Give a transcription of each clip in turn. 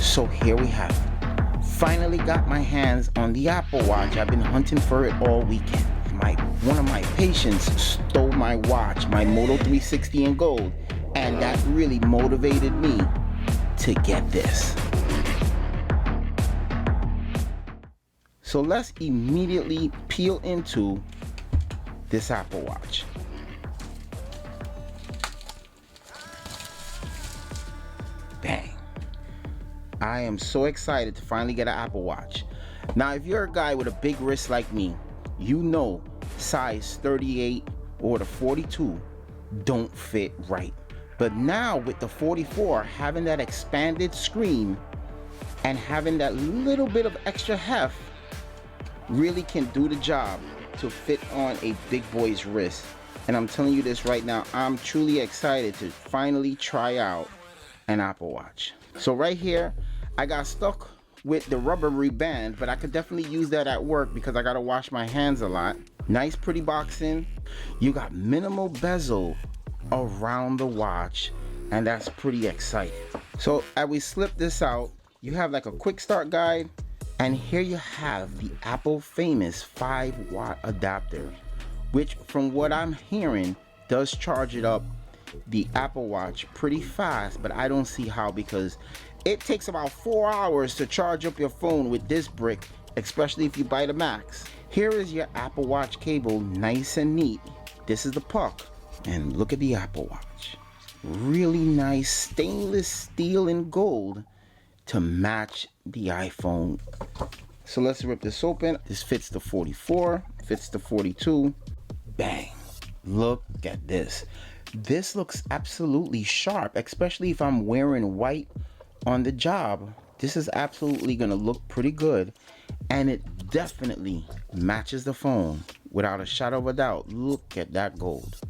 So here we have it. Finally got my hands on the Apple Watch. I've been hunting for it all weekend. One of my patients stole my watch, my Moto 360 in gold, and that really motivated me to get this. So let's immediately peel into this Apple Watch. Bang. I am so excited to finally get an Apple Watch. Now, if you're a guy with a big wrist like me, you know size 38 or the 42 don't fit right. But now with the 44 having that expanded screen and having that little bit of extra heft, really can do the job to fit on a big boy's wrist. And I'm telling you this right now, I'm truly excited to finally try out an Apple Watch. So right here, I got stuck with the rubbery band, but I could definitely use that at work because I gotta wash my hands a lot. Nice pretty boxing. You got minimal bezel around the watch, and that's pretty exciting. So as we slip this out, you have like a quick start guide, and here you have the Apple famous 5-watt adapter, which from what I'm hearing does charge it up the Apple Watch pretty fast, but I don't see how, because it takes about 4 hours to charge up your phone with this brick, especially if you buy the Max. Here is your Apple Watch cable, nice and neat. This is the puck, and look at the Apple Watch. Really nice stainless steel and gold to match the iPhone. So let's rip this open. This fits the 44, fits the 42. Bang. Look at this. This looks absolutely sharp, especially if I'm wearing white on the job. This is absolutely gonna look pretty good, and it definitely matches the phone without a shadow of a doubt. Look at that gold.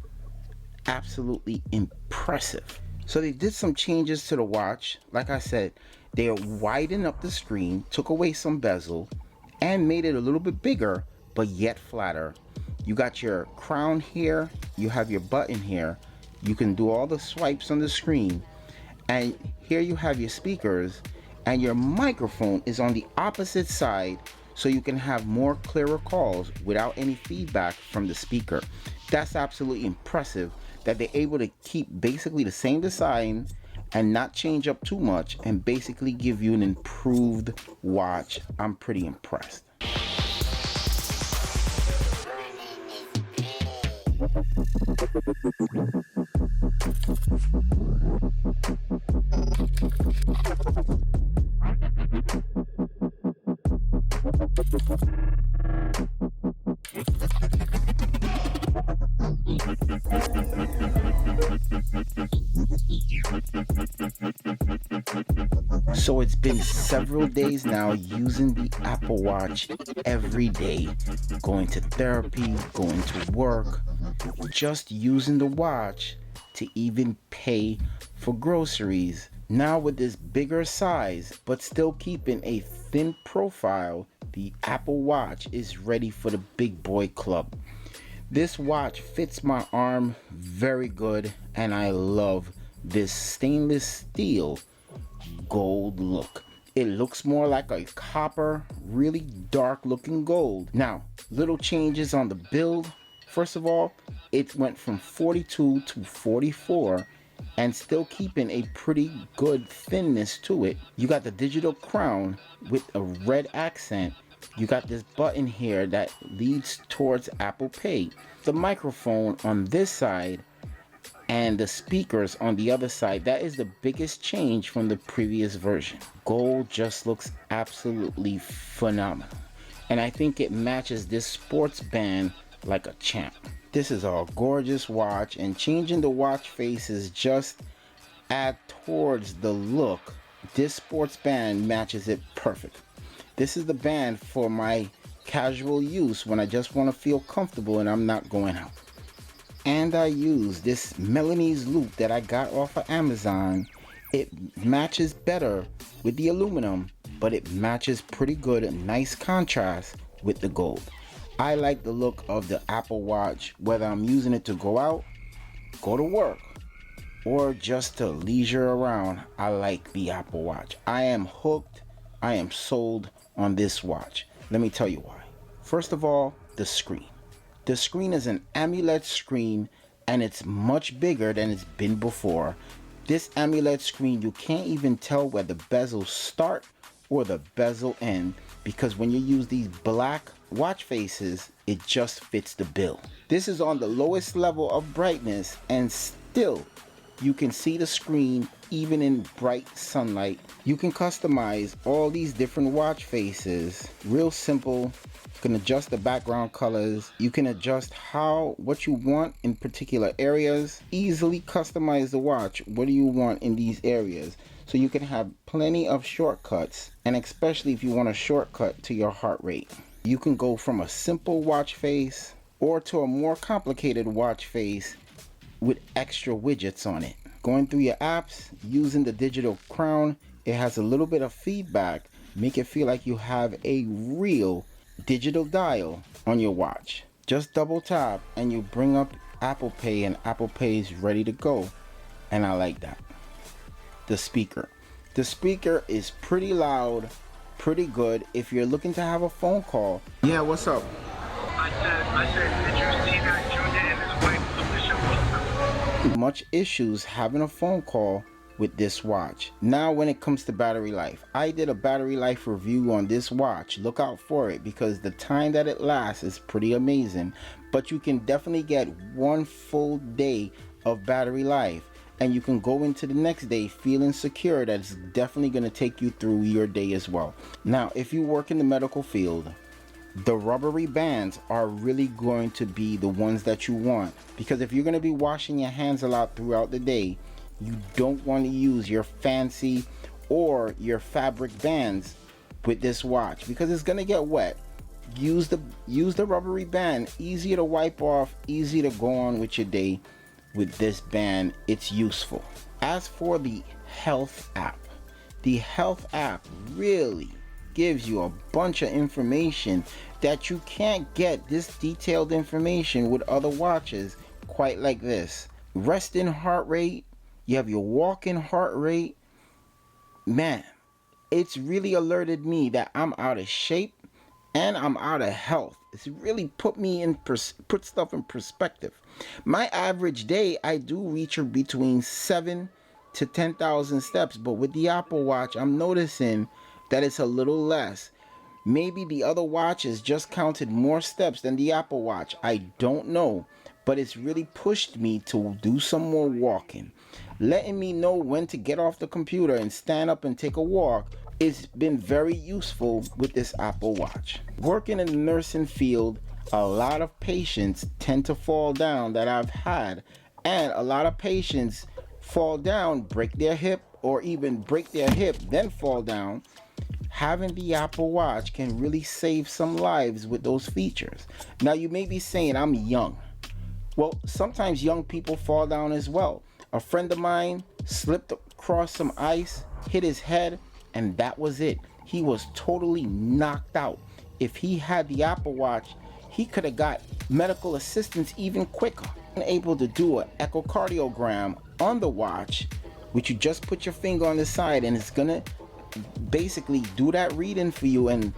Absolutely impressive. So they did some changes to the watch. Like I said, they widened up the screen, took away some bezel, and made it a little bit bigger, but yet flatter. You got your crown here, you have your button here, you can do all the swipes on the screen, and here you have your speakers, and your microphone is on the opposite side, so you can have more clearer calls without any feedback from the speaker. That's absolutely impressive that they're able to keep basically the same design and not change up too much and basically give you an improved watch. I'm pretty impressed. So it's been several days now using the Apple Watch every day, going to therapy, going to work, just using the watch to even pay for groceries. Now with this bigger size, but still keeping a thin profile, the Apple Watch is ready for the big boy club. This watch fits my arm very good, and I love this stainless steel gold look. It looks more like a copper, really dark looking gold. Now, little changes on the build. First of all, it went from 42 to 44 and still keeping a pretty good thinness to it. You got the digital crown with a red accent. You got this button here that leads towards Apple Pay. The microphone on this side and the speakers on the other side. That is the biggest change from the previous version. Gold just looks absolutely phenomenal, and I think it matches this sports band like a champ. This is a gorgeous watch, and changing the watch faces just add towards the look. This sports band matches it perfect. This is the band for my casual use when I just want to feel comfortable and I'm not going out. And I use this Milanese loop that I got off of Amazon. It matches better with the aluminum, but it matches pretty good, a nice contrast with the gold. I like the look of the Apple Watch, whether I'm using it to go out, go to work, or just to leisure around, I like the Apple Watch. I am hooked. I am sold on this watch. Let me tell you why. First of all, the screen. The screen is an AMOLED screen, and it's much bigger than it's been before. This AMOLED screen, you can't even tell where the bezels start or the bezel end, because when you use these black watch faces, it just fits the bill. This is on the lowest level of brightness, and still you can see the screen even in bright sunlight. You can customize all these different watch faces, real simple. You can adjust the background colors. You can adjust what you want in particular areas. Easily customize the watch. What do you want in these areas? So you can have plenty of shortcuts, and especially if you want a shortcut to your heart rate. You can go from a simple watch face or to a more complicated watch face with extra widgets on it. Going through your apps, using the digital crown, it has a little bit of feedback, make it feel like you have a real digital dial on your watch. Just double tap and you bring up Apple Pay, and Apple Pay is ready to go. And I like that. The speaker is pretty loud, pretty good. If you're looking to have a phone call. Yeah, what's up? I said, did you see that Junior and his wife took the show? Much issues having a phone call with this watch. Now when it comes to battery life, I did a battery life review on this watch. Look out for it, because the time that it lasts is pretty amazing. But you can definitely get 1 full day of battery life, and you can go into the next day feeling secure that it's definitely going to take you through your day as well. Now if you work in the medical field, the rubbery bands are really going to be the ones that you want, because if you're going to be washing your hands a lot throughout the day, you don't want to use your fancy or your fabric bands with this watch, because it's going to get wet. Use the rubbery band. Easy to wipe off, easy to go on with your day. With this band, it's useful. As for the health app, the health app really gives you a bunch of information that you can't get this detailed information with other watches quite like this. Resting heart rate, you have your walking heart rate. Man, it's really alerted me that I'm out of shape and I'm out of health. It's really put stuff in perspective. My average day, I do reach between 7 to 10,000 steps, but with the Apple Watch, I'm noticing that it's a little less. Maybe the other watches just counted more steps than the Apple Watch. I don't know, but it's really pushed me to do some more walking. Letting me know when to get off the computer and stand up and take a walk. It's been very useful with this Apple Watch. Working in the nursing field, a lot of patients tend to fall down that I've had, and a lot of patients fall down, break their hip, or even break their hip then fall down. Having the Apple Watch can really save some lives with those features. Now you may be saying I'm young. Well, sometimes young people fall down as well. A friend of mine slipped across some ice, hit his head, and that was it. He was totally knocked out. If he had the Apple Watch, he could have got medical assistance even quicker. Able to do an echocardiogram on the watch, which you just put your finger on the side, and it's gonna basically do that reading for you, and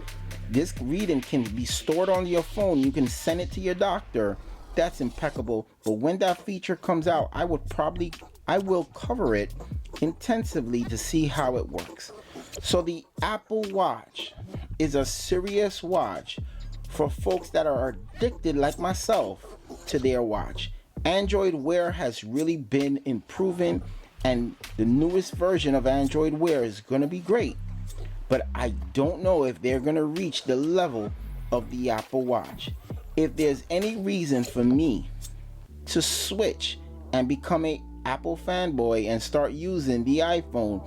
this reading can be stored on your phone. You can send it to your doctor. That's impeccable. But when that feature comes out, I will cover it intensively to see how it works. So the Apple Watch is a serious watch for folks that are addicted like myself to their watch. Android Wear has really been improving, and the newest version of Android Wear is going to be great. But I don't know if they're going to reach the level of the Apple Watch. If there's any reason for me to switch and become a Apple fanboy and start using the iPhone,